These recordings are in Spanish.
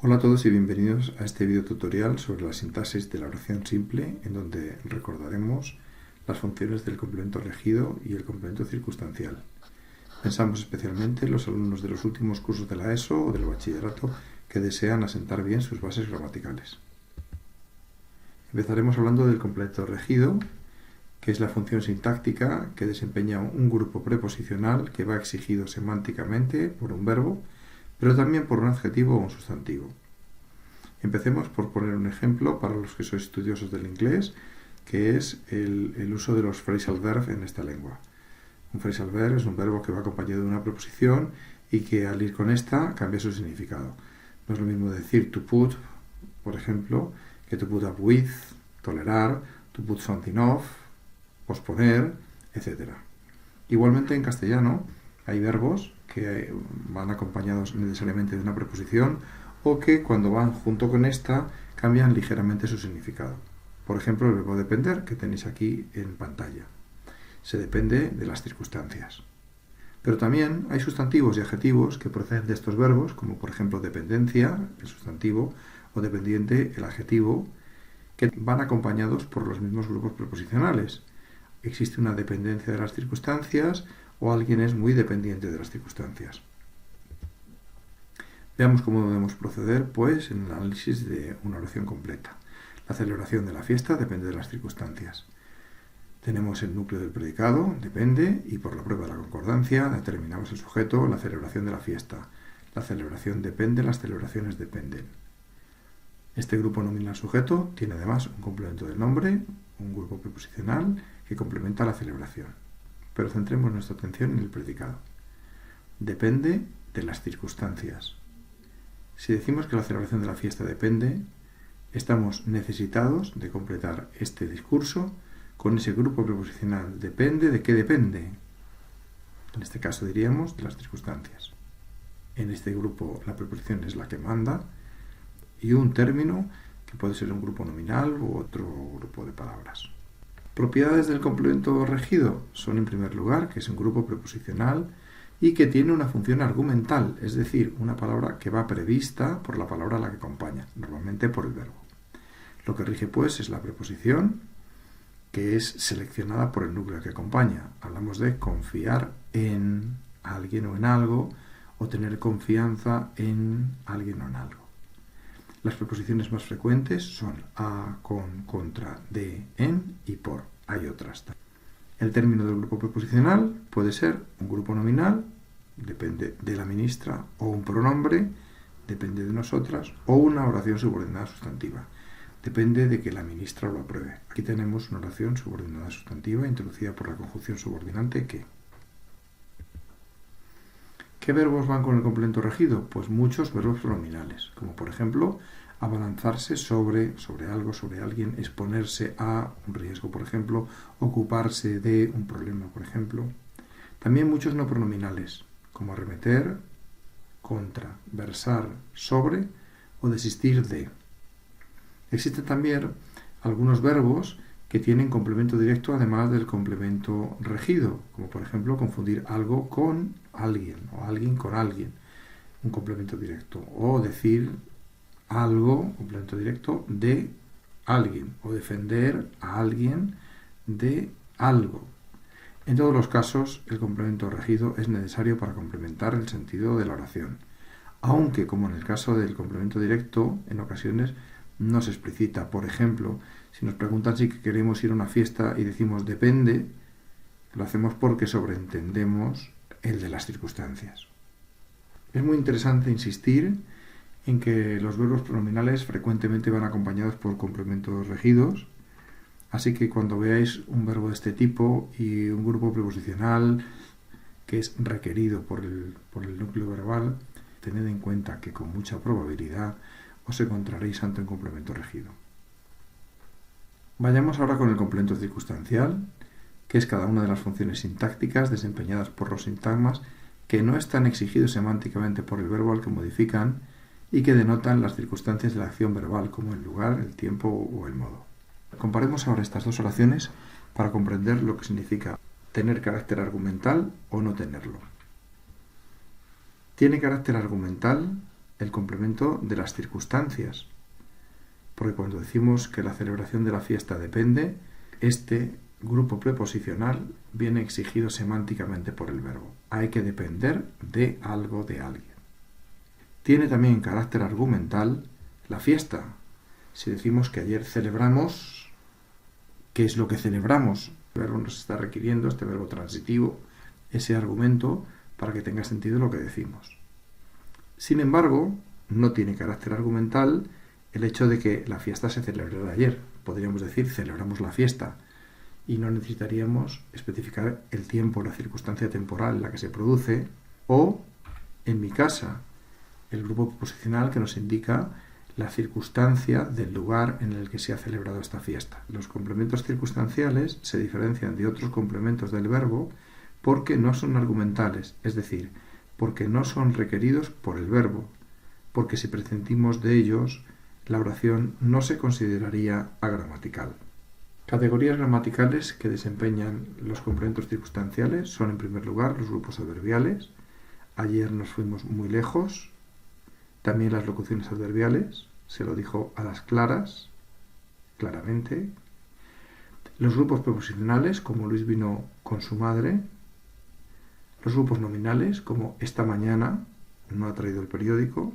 Hola a todos y bienvenidos a este video tutorial sobre la sintaxis de la oración simple, en donde recordaremos las funciones del complemento regido y el complemento circunstancial. Pensamos especialmente en los alumnos de los últimos cursos de la ESO o del bachillerato que desean asentar bien sus bases gramaticales. Empezaremos hablando del complemento regido, que es la función sintáctica que desempeña un grupo preposicional que va exigido semánticamente por un verbo, pero también por un adjetivo o un sustantivo. Empecemos por poner un ejemplo para los que sois estudiosos del inglés, que es el uso de los phrasal verbs en esta lengua. Un phrasal verb es un verbo que va acompañado de una preposición y que al ir con esta cambia su significado. No es lo mismo decir to put, por ejemplo, que to put up with, tolerar, to put something off, posponer, etc. Igualmente en castellano hay verbos que van acompañados necesariamente de una preposición o que cuando van junto con esta cambian ligeramente su significado. Por ejemplo, el verbo depender que tenéis aquí en pantalla. Se depende de las circunstancias. Pero también hay sustantivos y adjetivos que proceden de estos verbos, como por ejemplo dependencia, el sustantivo, o dependiente, el adjetivo, que van acompañados por los mismos grupos preposicionales. Existe una dependencia de las circunstancias o alguien es muy dependiente de las circunstancias. Veamos cómo debemos proceder, pues, en el análisis de una oración completa. La celebración de la fiesta depende de las circunstancias. Tenemos el núcleo del predicado, depende, y por la prueba de la concordancia determinamos el sujeto, la celebración de la fiesta. La celebración depende, las celebraciones dependen. Este grupo nominal sujeto tiene además un complemento del nombre, un grupo preposicional que complementa la celebración. Pero centremos nuestra atención en el predicado. Depende de las circunstancias. Si decimos que la celebración de la fiesta depende, estamos necesitados de completar este discurso con ese grupo preposicional. ¿Depende de qué depende? En este caso diríamos de las circunstancias. En este grupo la preposición es la que manda y un término que puede ser un grupo nominal u otro grupo de palabras. Propiedades del complemento regido son, en primer lugar, que es un grupo preposicional y que tiene una función argumental, es decir, una palabra que va prevista por la palabra a la que acompaña, normalmente por el verbo. Lo que rige, pues, es la preposición, que es seleccionada por el núcleo que acompaña. Hablamos de confiar en alguien o en algo, o tener confianza en alguien o en algo. Las preposiciones más frecuentes son a, con, contra, de, en y por. Hay otras. El término del grupo preposicional puede ser un grupo nominal, depende de la ministra, o un pronombre, depende de nosotras, o una oración subordinada sustantiva, depende de que la ministra lo apruebe. Aquí tenemos una oración subordinada sustantiva introducida por la conjunción subordinante que. ¿Qué verbos van con el complemento regido? Pues muchos verbos pronominales, como por ejemplo abalanzarse sobre algo, sobre alguien, exponerse a un riesgo, por ejemplo, ocuparse de un problema, por ejemplo. También muchos no pronominales, como arremeter, contra, versar, sobre o desistir de. Existen también algunos verbos que tienen complemento directo además del complemento regido, como por ejemplo confundir algo con alguien o alguien con alguien, un complemento directo, o decir algo, complemento directo, de alguien, o defender a alguien de algo. En todos los casos, el complemento regido es necesario para complementar el sentido de la oración, aunque, como en el caso del complemento directo, en ocasiones no se explicita. Por ejemplo, si nos preguntan si queremos ir a una fiesta y decimos depende, lo hacemos porque sobreentendemos el de las circunstancias. Es muy interesante insistir en que los verbos pronominales frecuentemente van acompañados por complementos regidos, así que cuando veáis un verbo de este tipo y un grupo preposicional que es requerido por el núcleo verbal, tened en cuenta que con mucha probabilidad os encontraréis ante un complemento regido. Vayamos ahora con el complemento circunstancial, que es cada una de las funciones sintácticas desempeñadas por los sintagmas que no están exigidos semánticamente por el verbo al que modifican y que denotan las circunstancias de la acción verbal, como el lugar, el tiempo o el modo. Comparemos ahora estas dos oraciones para comprender lo que significa tener carácter argumental o no tenerlo. Tiene carácter argumental el complemento de las circunstancias. Porque cuando decimos que la celebración de la fiesta depende, este grupo preposicional viene exigido semánticamente por el verbo. Hay que depender de algo, de alguien. Tiene también carácter argumental la fiesta. Si decimos que ayer celebramos, ¿qué es lo que celebramos? El verbo nos está requiriendo, este verbo transitivo, ese argumento para que tenga sentido lo que decimos. Sin embargo, no tiene carácter argumental el hecho de que la fiesta se celebrara ayer. Podríamos decir, celebramos la fiesta, y no necesitaríamos especificar el tiempo, la circunstancia temporal en la que se produce, o, en mi casa, el grupo preposicional que nos indica la circunstancia del lugar en el que se ha celebrado esta fiesta. Los complementos circunstanciales se diferencian de otros complementos del verbo porque no son argumentales, es decir, porque no son requeridos por el verbo, porque si prescindimos de ellos, la oración no se consideraría agramatical. Categorías gramaticales que desempeñan los complementos circunstanciales son, en primer lugar, los grupos adverbiales. Ayer nos fuimos muy lejos. También las locuciones adverbiales. Se lo dijo a las claras, claramente. Los grupos preposicionales, como Luis vino con su madre. Los grupos nominales, como esta mañana no ha traído el periódico.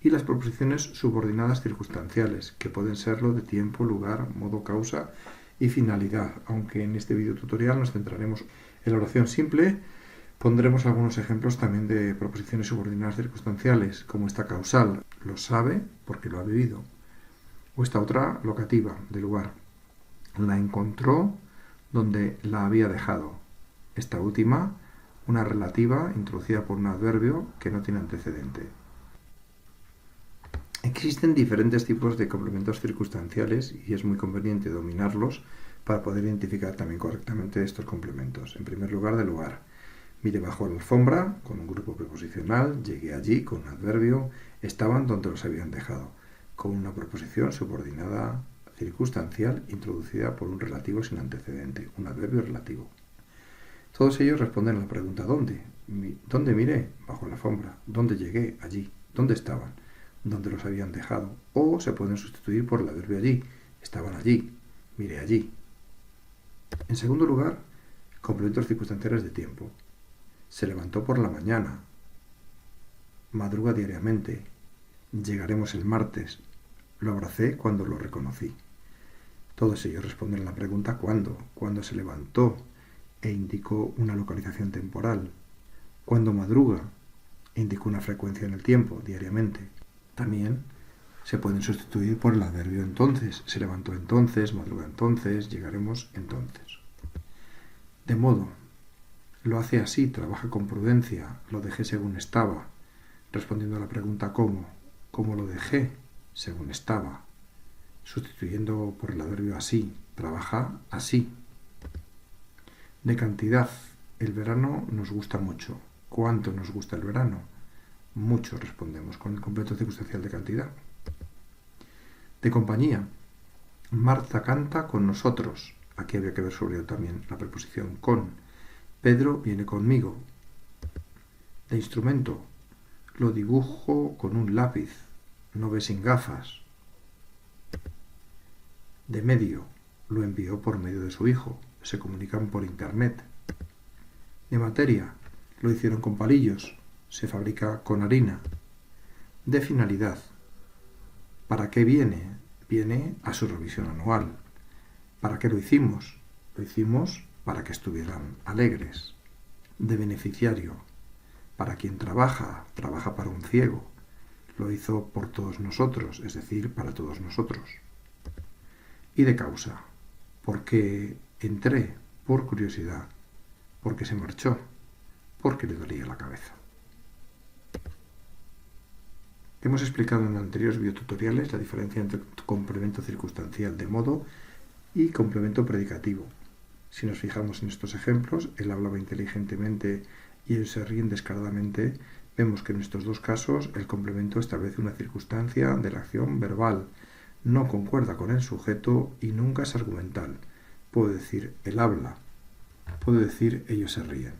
Y las preposiciones subordinadas circunstanciales, que pueden serlo de tiempo, lugar, modo, causa y finalidad, aunque en este video tutorial nos centraremos en la oración simple. Pondremos algunos ejemplos también de proposiciones subordinadas circunstanciales, como esta causal, lo sabe porque lo ha vivido, o esta otra locativa, de lugar, la encontró donde la había dejado. Esta última, una relativa introducida por un adverbio que no tiene antecedente. Existen diferentes tipos de complementos circunstanciales y es muy conveniente dominarlos para poder identificar también correctamente estos complementos. En primer lugar, de lugar. Mire bajo la alfombra, con un grupo preposicional, llegué allí, con un adverbio, estaban donde los habían dejado, con una preposición subordinada circunstancial introducida por un relativo sin antecedente, un adverbio relativo. Todos ellos responden a la pregunta ¿dónde? ¿Dónde miré? Bajo la alfombra. ¿Dónde llegué? Allí. ¿Dónde estaban? Donde los habían dejado, o se pueden sustituir por el adverbio allí, estaban allí, miré allí. En segundo lugar, complementos circunstanciales de tiempo. Se levantó por la mañana, madruga diariamente, llegaremos el martes, lo abracé cuando lo reconocí. Todos ellos responden a la pregunta ¿cuándo? Cuando se levantó e indicó una localización temporal. Cuando madruga e indicó una frecuencia en el tiempo, diariamente. También se pueden sustituir por el adverbio entonces. Se levantó entonces, madruga entonces, llegaremos entonces. De modo, lo hace así, trabaja con prudencia, lo dejé según estaba, respondiendo a la pregunta ¿cómo? ¿Cómo lo dejé? Según estaba. Sustituyendo por el adverbio así, trabaja así. De cantidad, el verano nos gusta mucho. ¿Cuánto nos gusta el verano? Mucho, respondemos con el completo circunstancial de cantidad. De compañía, Marta canta con nosotros. Aquí había que ver sobre ello también la preposición con. Pedro viene conmigo. De instrumento, lo dibujo con un lápiz. No ve sin gafas. De medio, lo envió por medio de su hijo. Se comunican por internet. De materia, lo hicieron con palillos. Se fabrica con harina. De finalidad, ¿para qué viene? Viene a su revisión anual. ¿Para qué lo hicimos? Lo hicimos para que estuvieran alegres. De beneficiario, para quien trabaja, trabaja para un ciego. Lo hizo por todos nosotros, es decir, para todos nosotros. Y de causa, porque entré por curiosidad, porque se marchó, porque le dolía la cabeza. Hemos explicado en anteriores videotutoriales la diferencia entre complemento circunstancial de modo y complemento predicativo. Si nos fijamos en estos ejemplos, él hablaba inteligentemente y ellos se ríen descaradamente, vemos que en estos dos casos el complemento establece una circunstancia de la acción verbal, no concuerda con el sujeto y nunca es argumental. Puedo decir él habla, puedo decir ellos se ríen.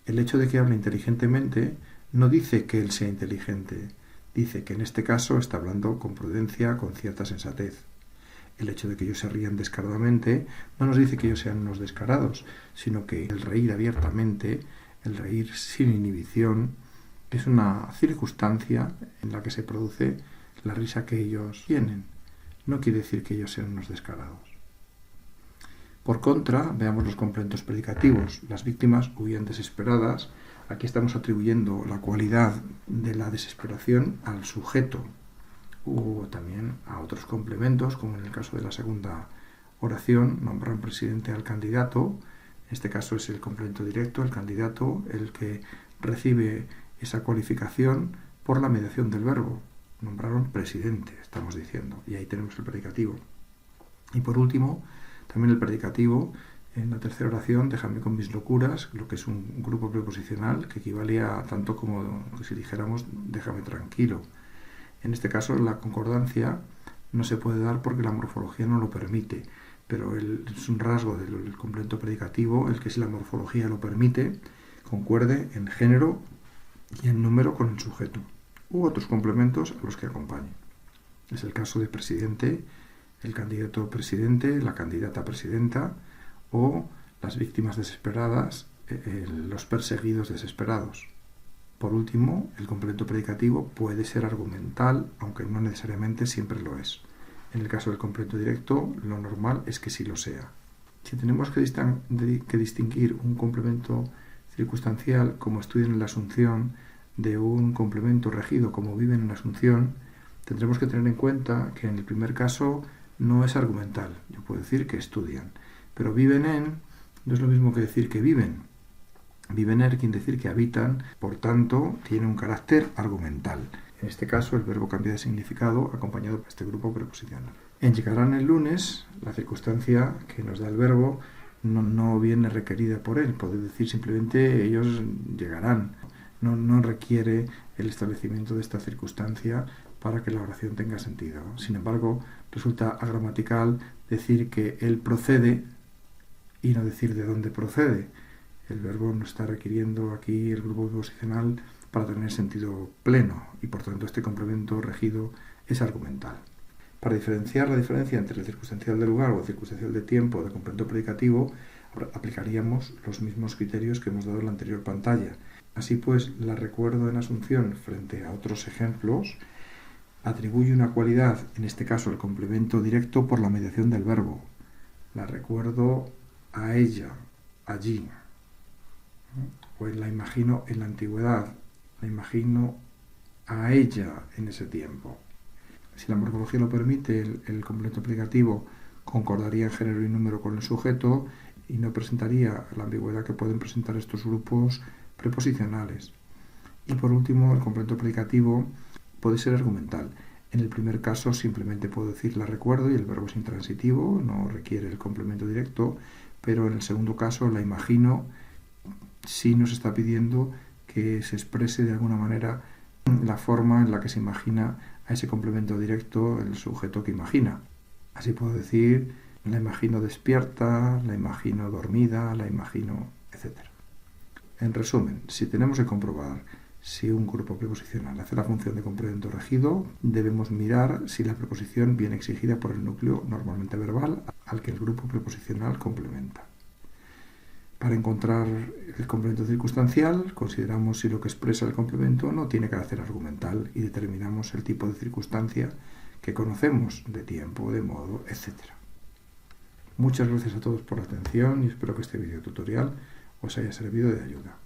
El hecho de que hable inteligentemente No dice que él sea inteligente, dice que en este caso está hablando con prudencia, con cierta sensatez. El hecho de que ellos se rían descaradamente no nos dice que ellos sean unos descarados, sino que el reír abiertamente, el reír sin inhibición, es una circunstancia en la que se produce la risa que ellos tienen. No quiere decir que ellos sean unos descarados. Por contra, veamos los complementos predicativos. Las víctimas huían desesperadas. Aquí estamos atribuyendo la cualidad de la desesperación al sujeto, o también a otros complementos, como en el caso de la segunda oración, nombran presidente al candidato. En este caso es el complemento directo, el candidato, el que recibe esa cualificación por la mediación del verbo. Nombraron presidente, estamos diciendo, y ahí tenemos el predicativo. Y por último, también el predicativo, en la tercera oración, déjame con mis locuras, lo que es un grupo preposicional que equivalía a tanto como si dijéramos déjame tranquilo. En este caso la concordancia no se puede dar porque la morfología no lo permite, pero es un rasgo del complemento predicativo el que, si la morfología lo permite, concuerde en género y en número con el sujeto, u otros complementos a los que acompañen. Es el caso de presidente, el candidato presidente, la candidata presidenta, o las víctimas desesperadas, los perseguidos desesperados. Por último, el complemento predicativo puede ser argumental, aunque no necesariamente siempre lo es. En el caso del complemento directo, lo normal es que sí lo sea. Si tenemos que distinguir un complemento circunstancial, como estudian en la Asunción, de un complemento regido como viven en la Asunción, tendremos que tener en cuenta que en el primer caso no es argumental. Yo puedo decir que estudian, pero viven en no es lo mismo que decir que viven. Viven en quiere decir que habitan, por tanto, tiene un carácter argumental. En este caso, el verbo cambia de significado acompañado por este grupo preposicional. En llegarán el lunes, la circunstancia que nos da el verbo no viene requerida por él. Puede decir simplemente ellos llegarán. No requiere el establecimiento de esta circunstancia para que la oración tenga sentido. Sin embargo, resulta agramatical decir que él procede y no decir de dónde procede. El verbo no está requiriendo aquí el grupo preposicional para tener sentido pleno y por tanto este complemento regido es argumental. Para diferenciar la diferencia entre el circunstancial de lugar o el circunstancial de tiempo o de complemento predicativo, aplicaríamos los mismos criterios que hemos dado en la anterior pantalla. Así pues, la recuerdo en Asunción frente a otros ejemplos atribuye una cualidad, en este caso el complemento directo, por la mediación del verbo. La recuerdo a ella, allí. O la imagino en la antigüedad, la imagino a ella en ese tiempo. Si la morfología lo permite, el complemento predicativo concordaría en género y número con el sujeto y no presentaría la ambigüedad que pueden presentar estos grupos preposicionales. Y por último, el complemento predicativo puede ser argumental. En el primer caso simplemente puedo decir la recuerdo y el verbo es intransitivo, no requiere el complemento directo, pero en el segundo caso la imagino sí nos está pidiendo que se exprese de alguna manera la forma en la que se imagina a ese complemento directo el sujeto que imagina. Así puedo decir la imagino despierta, la imagino dormida, la imagino, etc. En resumen, si tenemos que comprobar si un grupo preposicional hace la función de complemento regido, debemos mirar si la preposición viene exigida por el núcleo normalmente verbal al que el grupo preposicional complementa. Para encontrar el complemento circunstancial, consideramos si lo que expresa el complemento no tiene carácter argumental y determinamos el tipo de circunstancia que conocemos, de tiempo, de modo, etc. Muchas gracias a todos por la atención y espero que este video tutorial os haya servido de ayuda.